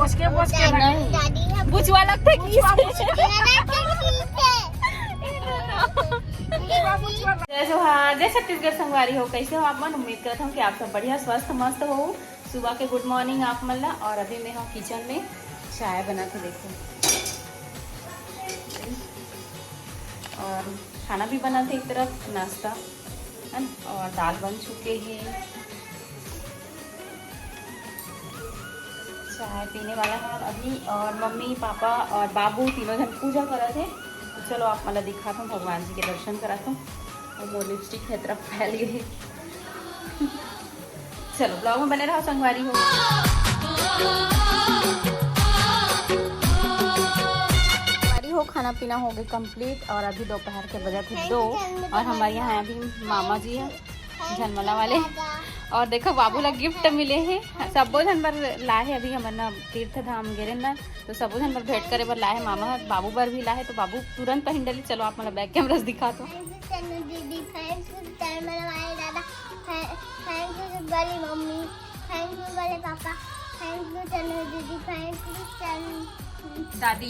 नहीं बुझवा लगता जय जोहार, जय छत्तीसगढ़ संगवारी हो। कैसे हो आप मन? उम्मीद करता हूँ कि आप सब बढ़िया स्वस्थ मस्त हो। सुबह के गुड मॉर्निंग आप मन ला। और अभी मैं हूँ किचन में चाय बना के देखो, और खाना भी बना थे एक तरफ, नाश्ता है ना, और दाल बन चुके हैं। चाय पीने वाला है अभी। और मम्मी पापा और बाबू तीनों जन पूजा करा थे। तो चलो आप मतलब दिखाता हूँ, भगवान जी के दर्शन कराता हूँ। और वो लिपस्टिक है तरफ फैल गई। चलो ब्लॉग में बने रहो, संगवारी हो। खाना पीना हो गया कंप्लीट, और अभी दोपहर के बजे थे 2। और हमारे यहाँ है अभी मामा जी है झलमला वाले। और देखो बाबू ला गिफ्ट मिले हैं, सबो झन बर लाए है। अभी हमारा तीर्थ धाम गिरे ना, तो सबो झन बर भेंट करे बर लाए मामा। बाबू बर भी लाए, तो बाबू तुरंत पहन डली। चलो आप मतलब बैक कैमरा से दिखा दो। दादी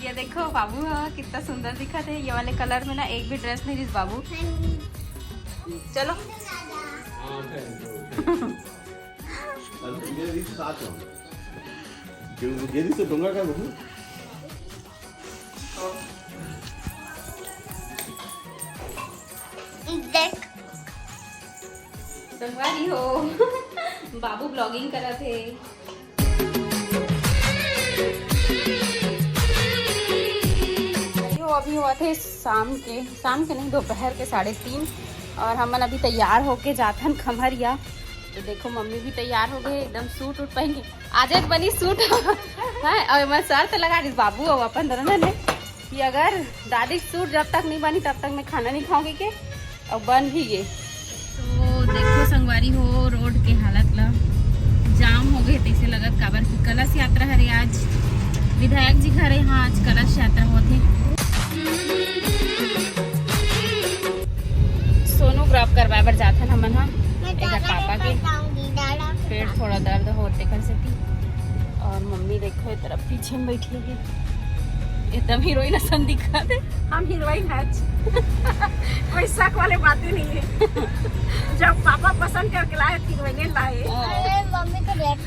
ये देखो बाबू कितना सुंदर दिखा थे। ये वाले कलर में ना एक भी ड्रेस नहीं दिस बाबू। चलो संगवारी हो। बाबू ब्लॉगिंग करा थे। अभी हुआ थे शाम के नहीं, दोपहर के 3:30। और हम अभी तैयार होके जाते हैं खमहरिया। तो देखो मम्मी भी तैयार हो गए, एकदम सूट उठ पहन के। आज एक बनी सूट है। और मैं शर्त लगा दी बाबू और अपन दोनों ने कि अगर दादी सूट जब तक नहीं बनी तब तक मैं खाना नहीं खाऊंगी के। और बन भी गए। तो देखो संगवारी हो, रोड के हालत ला जाम हो गए। तैसे लगत काबर की कलश यात्रा है आज विधायक जी घर यहाँ आज कलश यात्रा होती। सोनोग्राफ करवाए बर जाते हम पापा के। पेट थोड़ा दर्द होते कर सकी। और मम्मी देखो इस तरफ पीछे में बैठी है, एकदम हीरोइन असन दिखा दे। हम हीरोइन है। कोई शक वाले बातें नहीं है। जब पापा पसंद करके लाए हीरोइन लाए। मम्मी तो रेड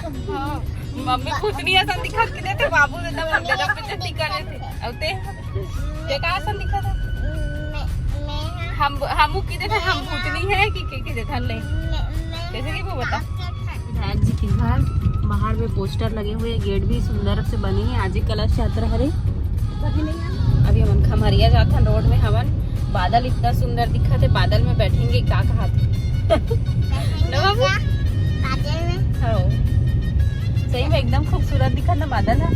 मम्मी खुद नहीं असन दिखा के देते, बाबू एकदम गजब पे दिखा रहे थे। औते का असन दिखा था। हम की देखा हम भूतनी है कि देखा ले कैसे की वो बता। विधायक जी के घर बाहर में पोस्टर लगे हुए, गेट भी सुंदर से बने हैं। आज ही कलश यात्रा हरे। अभी हम खमहरिया जाते हैं, रोड में हमन बादल इतना सुंदर दिखा थे। बादल में बैठेंगे क्या कहा थे बाबू? हाँ सही में एकदम खूबसूरत दिखा ना बादल है।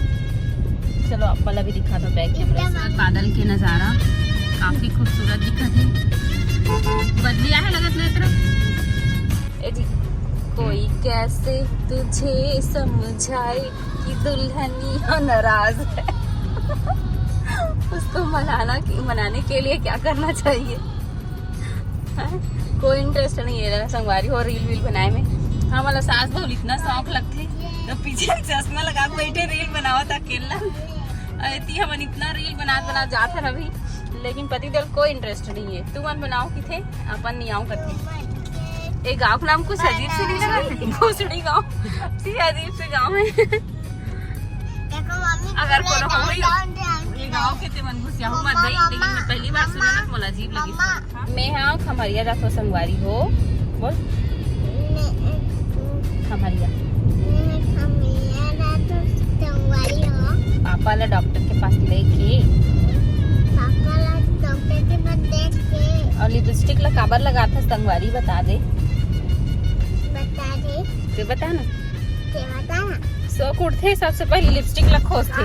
चलो आप वाला भी दिखा दो बैक कैमरा से। बादल के नजारा काफी खूबसूरत दिखा थे। बदलिया है लगत ना तरफ। कोई कैसे तुझे समझाए कि दुल्हनिया नाराज है। उसको मनाने के लिए क्या करना चाहिए? कोई इंटरेस्ट नहीं है संगवारी हो रील बनाए में। हाँ मतलब सास बहु इतना शौक लगते तो पीछे चश्मा लगा बैठे रील बनाओ था अकेला। हम इतना रील बना जाते रही, लेकिन पति देव कोई इंटरेस्ट नहीं है। तू मन बनाओ कि थे अपन नहीं आऊँ कथे। एक गाँव का नाम कुछ अजीब से नहीं लगा, घोसड़ी गाँव अजीब से गाँव है। अगर ये गाँव के ते मन घुसिया हूँ मत गई, लेकिन मैं पहली बार सुना ना मुझे अजीब लगी। मैं हाँ खमहरिया जातो संगवारी हो। बोल खमहरिया पापा ला डॉक्टर के पास लेके। और लिपस्टिक ला काबर लगा था संगवारी बता दे। तो बता ना शौक उठते सबसे पहले लिपस्टिक ला खोजते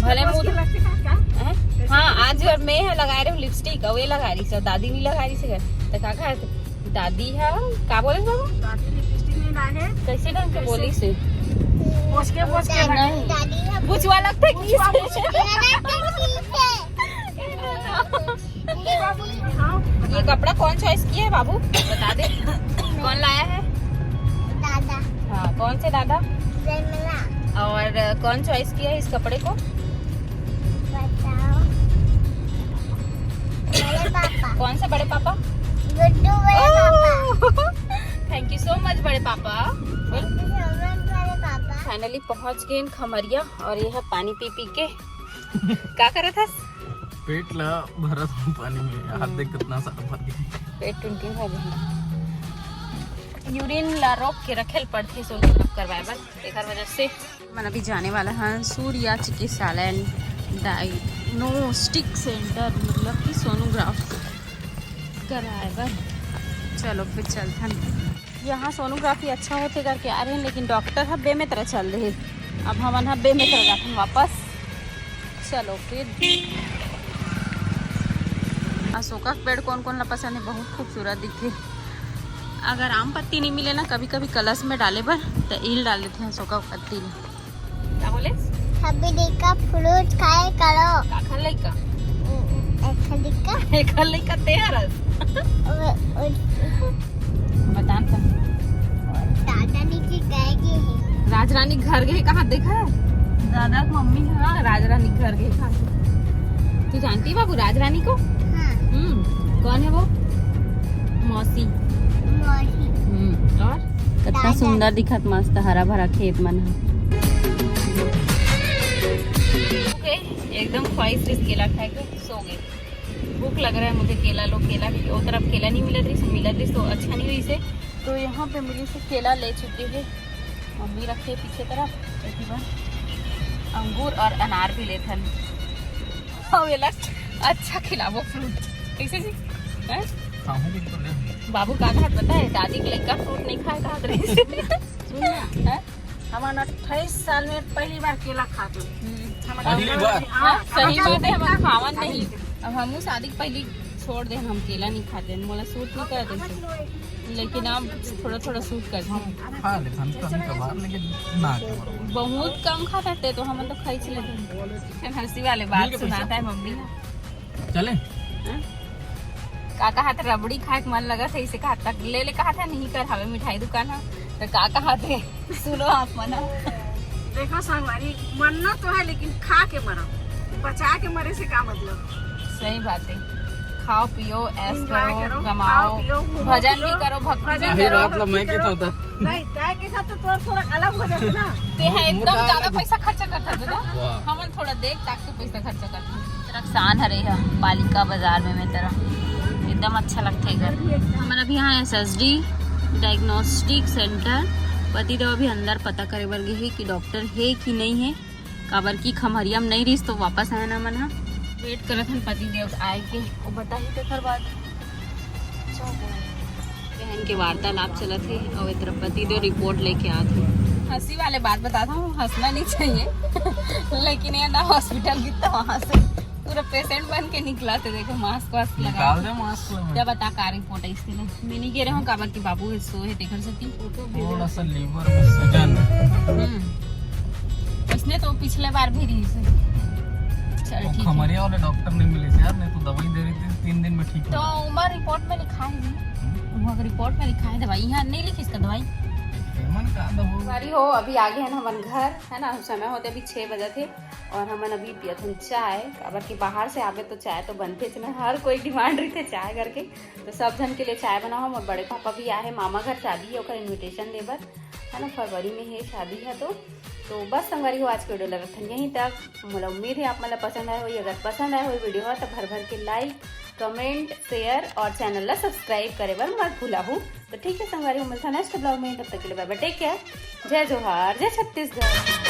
भले मुँह। हाँ आज और मैं लगा रही हूँ लिपस्टिक, और ये लगा रही से दादी भी लगा रही से। तो क्या कहा दादी है का बोले बाबू? कैसे ढंग के बोली से बुझवा लगता है। ये कपड़ा कौन चॉइस किया है बाबू बता दे? कौन लाया है? दादा। हाँ हाँ, कौन से दादा? जयमला और कौन चॉइस किया है इस कपड़े को? बताओ। बड़े पापा। कौन से बड़े पापा? गुड्डू बड़े पापा। थैंक यू सो मच बड़े पापा। बड़े पापा। फाइनली पहुंच गए इन खमरिया और ये है पानी पी पी के क्या कर रहा था? पेट ला भरा था पानी में, हाथ देख कितना सारा भर गया। पेट टुनटुन हो गया। यूरिन ला रोक के रखेल पड़ती सो सब करवाए बस एक वजह से मन अभी जाने वाला है सूर्या चिकित्सालय डायग्नोस्टिक सेंटर मतलब कि सोनोग्राफ कराए बर। चलो फिर चलथन। यहाँ सोनोग्राफी अच्छा होते करके आ रहे हैं लेकिन डॉक्टर है बे में तरह चल रहे। अब हम बे में तरह जाते वापस। चलो फिर। अशोका का पेड़ कौन कौन ला पसंद है? बहुत खूबसूरत दिखे। अगर आम पत्ती नहीं मिले ना कभी कभी कलश में डाले बर तो ईल डाल देते हैं अशोका पत्ती। क्या बोले? सभी देखा फ्रूट खाए करो। काखर लइका देखा एक लइका तेरस बता तो। दादा नीचे गए हैं। राजरानी घर गए कहाँ देखा है? दादा की मम्मी हाँ राजरानी घर गए कहाँ? तू जानती है बाबू राजरानी को? हाँ। कौन है वो? मौसी। और कितना सुंदर दिखत मस्त हरा भरा खेत मन है। एकदम ख्वाहिश रही केला खाए के सो गए। भूख लग रहा है मुझे केला लो केला वो तरफ केला नहीं मिला रही तो अच्छा नहीं हुई से तो यहाँ पे मिली से केला ले चुके है। मम्मी रखे पीछे तरफ एक बार अंगूर और अनार भी ले थन। अच्छा खिलावो फ्रूट कैसे जी है? बाबू का हाथ पता है दादी के लड़का फ्रूट नहीं खाए कहा रही। हमारा 28 साल में पहली बार केला खाते। सही बात है हम खावन नहीं। अब हम शादी के पहले छोड़ दे हम केला नहीं खाते मोला सूट नहीं करते लेकिन अब थोड़ा थोड़ा सूट करते बहुत कम खाता थे तो हम तो खाई चले। हंसी वाले बात सुनाता है मम्मी चले काका हाथ रबड़ी खाए के मन लगा था इसे कहा तक ले कहा था नहीं कर हमें मिठाई दुकान है तो काका हाथ है सुनो आप मना। देखो संगवारी मरना तो है लेकिन खा के मरो, बचा के मरे से क्या मतलब? सही बात है। खाओ पियो ऐश Enjoy करो करो, कमाओ खाओ, पियो, घूमो, भजन फिरो, भी करो भक्ति भी भजन करो। करो, रात लो मैं भक्ति क्या करो। होता नहीं चाय के साथ तो थोड़ा अलग हो जाता ना। ते है एकदम ज्यादा पैसा खर्चा करता था वाह। हम थोड़ा देख ताक के पैसा खर्चा करता रक्सान हरे है पालिका बाजार में तरह एकदम अच्छा लगता है घर। हमारा अभी यहाँ SSD डायग्नोस्टिक सेंटर पति देव अभी अंदर पता करे बर गए कि डॉक्टर है कि नहीं है काबर की खमरिया में नहीं रही तो वापस आया ना मन वेट करत हन पति देव आए के वो बता ही तेकर बाद बहन के वार्तालाप चलत है और इधर पति देव रिपोर्ट लेके आते हैं। हंसी वाले बात बताता हूँ हंसना नहीं चाहिए लेकिन ये ना हॉस्पिटल गिरता वहाँ से पूरा पेशेंट बन के निकला थे देखो मास्क वास्क लगा क्या बता का रिपोर्ट है इसके लिए मैं नहीं कह रहा हूँ काबर की बाबू सो है देखकर सकती थोड़ा सा लीवर में सूजन उसने तो पिछले बार भी रही से। चल ठीक है हमारे वाले डॉक्टर नहीं मिले थे यार, नहीं तो दवाई दे रही थी 3 दिन में ठीक तो हो उमर रिपोर्ट में लिखा है वहाँ रिपोर्ट में लिखा है दवाई यहाँ नहीं लिखी इसका दवाई मन का हमारी हो अभी आगे है ना हमारे घर है ना समय होते अभी 6 बजे थे और हमन अभी पिया थे चाय अगर कि बाहर से आवे तो चाय तो बनते थे ना हर कोई डिमांड रही थे चाय करके तो सब जन के लिए चाय बनाओ और बड़े पापा भी आए मामा घर शादी है और इन्विटेशन देवर है ना फरवरी में है शादी है तो बस हमारी हो आज के वीडियो लगा था यहीं तक मतलब उम्मीद है आप मतलब पसंद आए हो अगर पसंद आए हो वीडियो हो तो भर के लाइक कमेंट शेयर और चैनल ला सब्सक्राइब करे बर मत भूला हूँ तो ठीक है संगवारी मिलता नेक्स्ट ब्लॉग में तब तक के लिए बाय बाय टेक केयर जय जोहार जय छत्तीसगढ़।